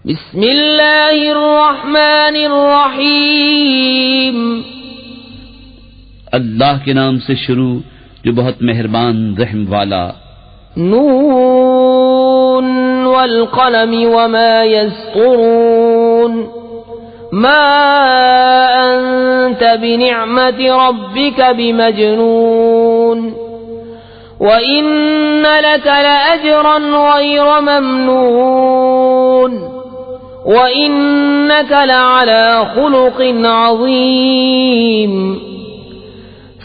बिस्मिल्लाहिर्रहमानिर्रहीम। अल्लाह के नाम से शुरू जो बहुत मेहरबान रहम वाला। नून वल क़लमि वमा यस्तुरून मा अंत बिनिअमति रब्बिक बिमजनून व इन्न लक लअजरन गैर ममनून व इन्नक लअला खुलुक़िन अज़ीम।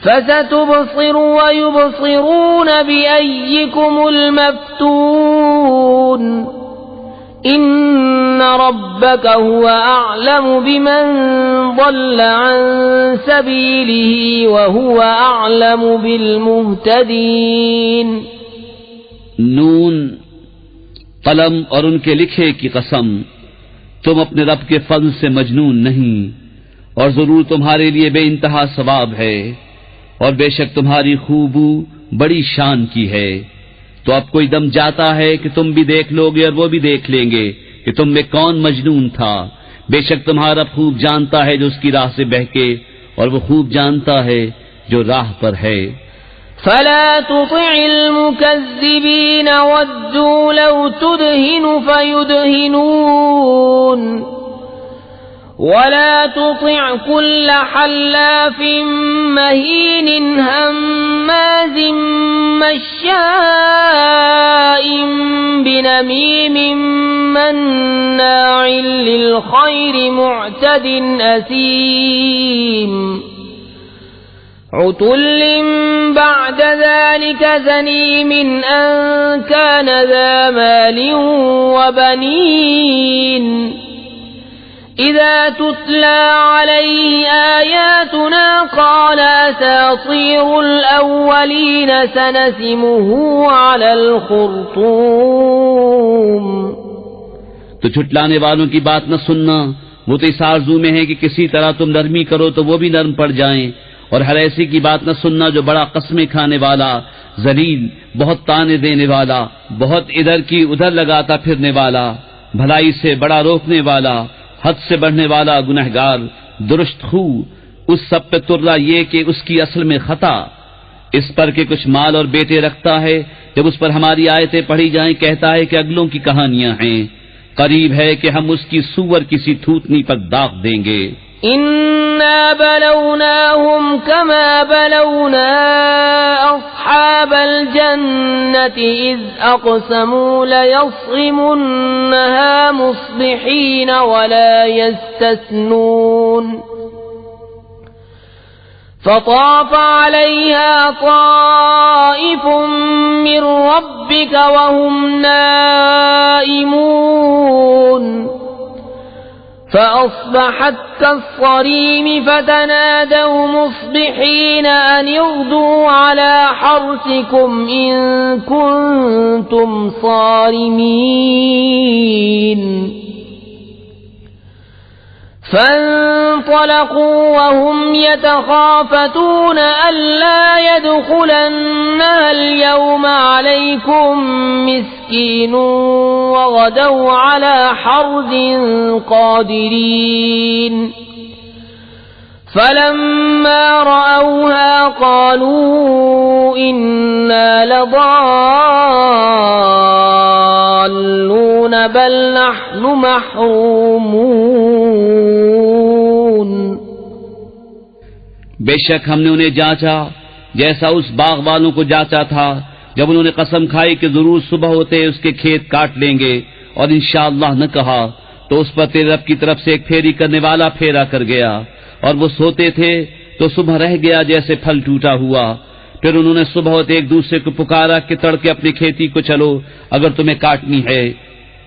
फसतुबसिरु व युबसिरून बिअय्यिकुमुल मफ्तून इन्न रब्बक हुवा अअलमु बिमन ضل अन सबीलिही व हुवा अअलमु बिलमुहतदीन। नून, कलम और उनके लिखे की कसम, तुम अपने रब के फज़्ल से मजनून नहीं, और जरूर तुम्हारे लिए बेइंतहा सवाब है, और बेशक तुम्हारी खूबू बड़ी शान की है। तो अब कोई दम जाता है कि तुम भी देख लोगे और वो भी देख लेंगे कि तुम में कौन मजनून था। बेशक तुम्हारा खूब जानता है जो उसकी राह से बहके, और वो खूब जानता है जो राह पर है। फला तुतिअल मुकज़्ज़िबीन वद्दू लौ तुदहिनु फयुदहिनून वला तुतिअ कुल्ल हल्लाफिन महीन हम्माज़िन मश्शाइन बिनमीमिन मन्नाइल लिलखैरि मुअतदिन असीम। उतुल्लिन बअद ज़ालिक ज़नीमिन अन कान ज़ा मालिन व बनीन। इज़ा तुतला अलैहि आयातुना क़ाल असातीरुल अव्वलीन सनसिमुहु अलल खुर्तूम। तो झुटलाने वालों की बात न सुनना, वो तो इस आरज़ू में है कि किसी तरह तुम नरमी करो तो वो भी नरम पड़ जाएं। और हर ऐसी की बात न सुनना जो बड़ा कस्में खाने वाला, जलील, बहुत ताने देने वाला, बहुत इधर की उधर लगाता फिरने वाला, भलाई से बड़ा रोकने वाला, हद से बढ़ने वाला, गुनहगार, दुरुस्त खू, उस सब पे तुर्रा ये कि उसकी असल में खता इस पर के कुछ माल और बेटे रखता है। जब उस पर हमारी आयतें पढ़ी जाएं कहता है कि अगलों की कहानियां हैं। करीब है कि हम उसकी सूअर किसी थूथनी पर दाग देंगे। इन्ना बलौनाहुम कमा बलौना अस्हाबल जन्नति इज़ अक़समू लयस्रिमुन्नहा मुस्बिहीन वला यस्तस्नून। फताफ़ अलैहा ताइफ़ुम मिर रब्बिक वहुम नाइमून। فأصبحت كالصريم فتنادوا مصبحين أن اغدوا على حرثكم إن كنتم صارمين। فانطلقوا وهم يتخافتون ألا يدخلنها اليوم عليكم مسكين وغدوا على حرد قادرين। فلما رأوها قالوا إنا لضالون بل نحن محرومون। बेशक हमने उन्हें जांचा जैसा उस बाग वालों को जांचा था जब उन्होंने कसम खाई कि जरूर सुबह होते उसके खेत काट लेंगे, और इंशाअल्लाह न कहा तो उस पर तेरे रब की तरफ से एक फेरी करने वाला फेरा कर गया। और वो सोते थे तो सुबह रह गया जैसे फल टूटा हुआ। फिर उन्होंने सुबह होते एक दूसरे को पुकारा कि तड़के अपनी खेती को चलो, अगर तुम्हें काटनी है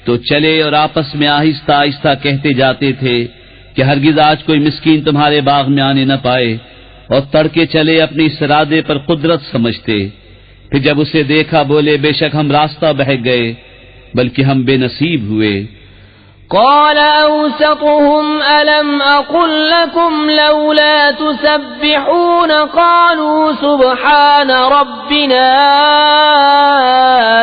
तो चले, और आपस में आहिस्ता आहिस्ता कहते जाते थे कि हरगिज आज कोई मिस्कीन तुम्हारे बाग में आने न पाए, और तड़के चले अपने इस इरादे पर कुदरत समझते। फिर जब उसे देखा बोले बेशक हम रास्ता बहक गए, बल्कि हम बेनसीब हुए। قال أوسطهم ألم أقل لكم لولا تسبحون قالوا سبحان ربنا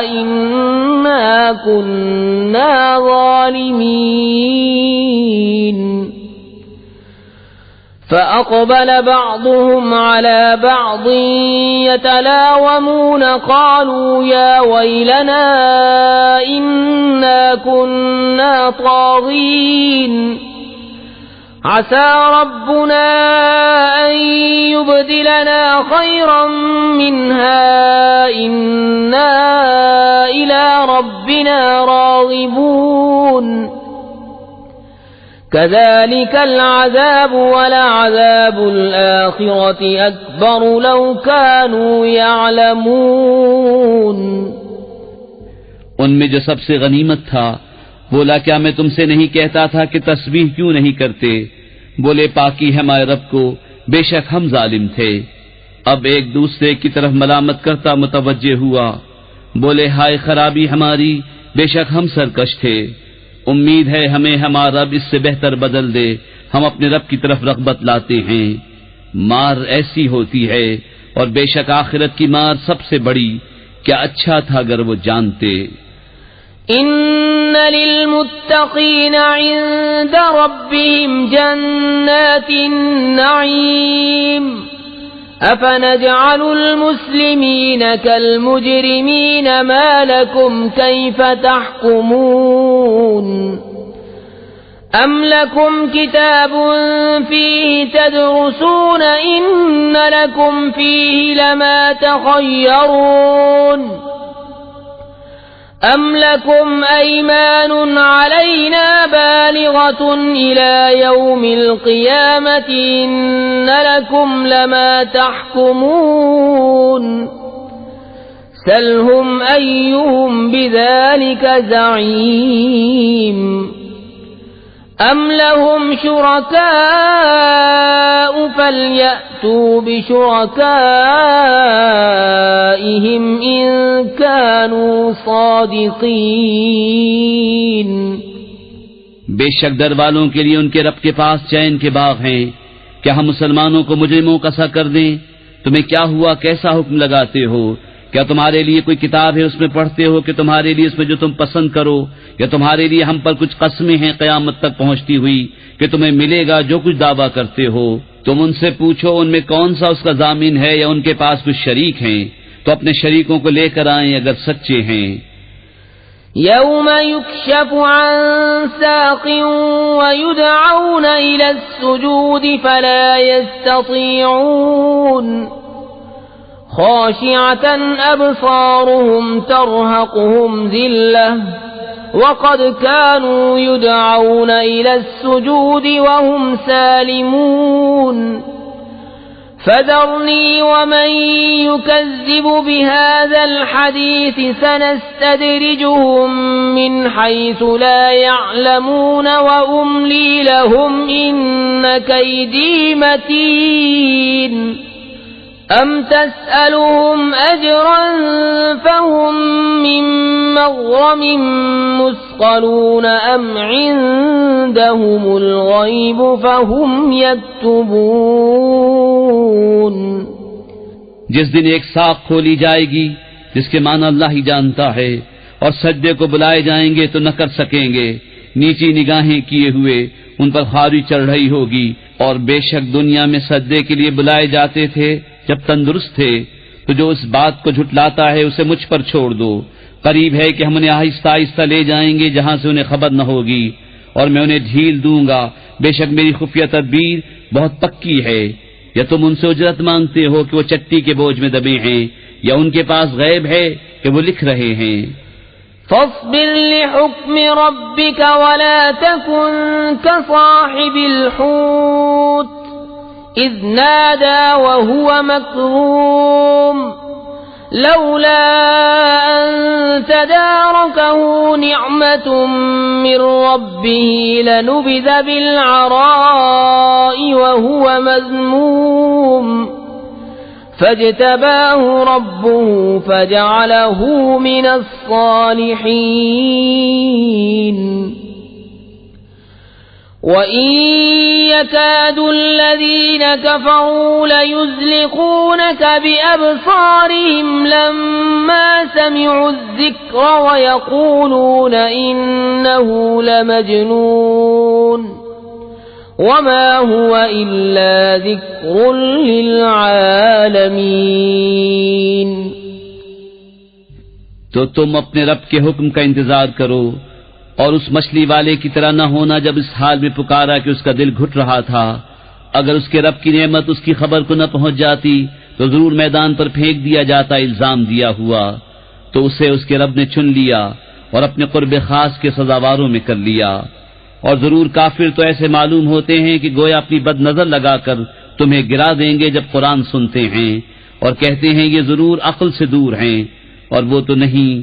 إنا كنا ظالمين فأقبل بعضهم على بعض يتلاومون قالوا يا ويلنا إنا كنا طاغين عسى ربنا أن يبدلنا خيرا منها إنا إلى ربنا راغبون كذلك العذاب ولعذاب الآخرة أكبر لو كانوا يعلمون। उनमें जो सबसे गनीमत था बोला, क्या मैं तुमसे नहीं कहता था कि तस्बीह क्यों नहीं करते? बोले, पाकी है हमारे रब को, बेशक हम जालिम थे। अब एक दूसरे की तरफ मलामत करता मुतवज्जे हुआ, बोले, हाय खराबी हमारी, बेशक हम सरकश थे। उम्मीद है हमें हमारा रब इससे बेहतर बदल दे, हम अपने रब की तरफ रग़बत लाते हैं। मार ऐसी होती है और बेशक आखिरत की मार सबसे बड़ी, क्या अच्छा था अगर वो जानते। इन्न लिलमुत्तक़ीन इंद रब्बिहिम जन्नातिन नईम अफनजअलुल मुस्लिमीन कल मुजरिमीन मा लकुम कैफ तहकुमून अम लकुम किताबुन फीहि तदरुसून इन्न लकुम फीहि लमा तखय्यरून अम लकुम अयमानुन अलैना बालिगतुन इला यौमिल क़ियामति इन्न लकुम लमा तहकुमून सलहुम अय्युहुम बिज़ालिका ज़ईम अम लहुम शुरकाउ फलयअतू बिशुरकाइहिम इन कानू सादिकीन। बेशक दर वालों के लिए उनके रब के पास चैन के बाग हैं। क्या हम मुसलमानों को मुजरिमों का सा कर दें? तुम्हें क्या हुआ, कैसा हुक्म लगाते हो? क्या तुम्हारे लिए कोई किताब है, उसमें पढ़ते हो कि तुम्हारे लिए उसमें जो तुम पसंद करो, या तुम्हारे लिए हम पर कुछ कस्में हैं क़यामत तक पहुंचती हुई कि तुम्हें मिलेगा जो कुछ दावा करते हो? तुम उनसे पूछो उनमें कौन सा उसका जामिन है, या उनके पास कुछ शरीक हैं, तो अपने शरीकों को लेकर आएं अगर सच्चे हैं। यौम युक्शफु अन साक़िन व युदअऊन इला अस्सुजूद फला यस्ततीऊन खाशिअतन अबसारुहुम तर्हक़ुहुम ज़िल्लह वक़द कानू युदअऊन इला अस्सुजूद वहुम सालिमून फज़रनी वमन युकज़्ज़िबु बिहाज़ल हदीस सनस्तदरिजुहुम मिन हैसु ला यअलमून व उम्ली लहुम इन्न कैदी मतीन अम तस्अलुहुम अजरन फहुम मिन मग़रमिन मुस्क़लून अम इन्दहुमुल ग़ैब फहुम यक्तुबून। जिस दिन एक साख खोली जाएगी जिसके माना अल्लाह ही जानता है, और सजदे को बुलाए जाएंगे तो न कर सकेंगे, नीची निगाहें किए हुए उन पर खारी चढ़ रही होगी। और बेशक दुनिया में सजदे के लिए बुलाए जाते थे जब तंदुरुस्त थे, तो जो उस बात को झुटलाता है उसे मुझ पर छोड़ दो। करीब है कि हम उन्हें आहिस्ता आहिस्ता ले जाएंगे जहां से उन्हें खबर न होगी, और मैं उन्हें ढील दूंगा। बेशक मेरी खुफिया तदबीर बहुत पक्की है। या तुम उनसे उजरत मांगते हो कि वो चट्टी के बोझ में दबे हैं, या उनके पास गैब है कि वो लिख रहे हैं। फस्बिर लिहुक्मि रब्बिक वला तकुन कसाहिबिल हूत इज़ नादा वहुव मकज़ूम लौला अन तदारकहु निअमतुम मिर रब्बिहि लनुबिज़ बिलअराइ वहुव मज़मूम फज्तबाहु रब्बुहु फजअलहु मिनस सालिहीन। وَإِن يَكَادُ الَّذِينَ كَفَرُوا لَيُزْلِقُونَكَ بِأَبْصَارِهِمْ لَمَّا سَمِعُوا الذِّكْرَ وَيَقُولُونَ إِنَّهُ لَمَجْنُونٌ وَمَا هُوَ إِلَّا ذِكْرٌ لِلْعَالَمِينَ। तो तुम अपने रब के हुक्म का इंतजार करो और उस मछली वाले की तरह न होना जब इस हाल में पुकारा कि उसका दिल घुट रहा था। अगर उसके रब की नेमत उसकी खबर को न पहुंच जाती तो जरूर मैदान पर फेंक दिया जाता इल्जाम दिया हुआ। तो उसे उसके रब ने चुन लिया और अपने कुर्ब खास के सजावारों में कर लिया। और जरूर काफिर तो ऐसे मालूम होते हैं कि गोया अपनी बदनजर लगाकर तुम्हें गिरा देंगे जब कुरान सुनते हैं और कहते हैं ये जरूर अक्ल से दूर हैं, और वो तो नहीं।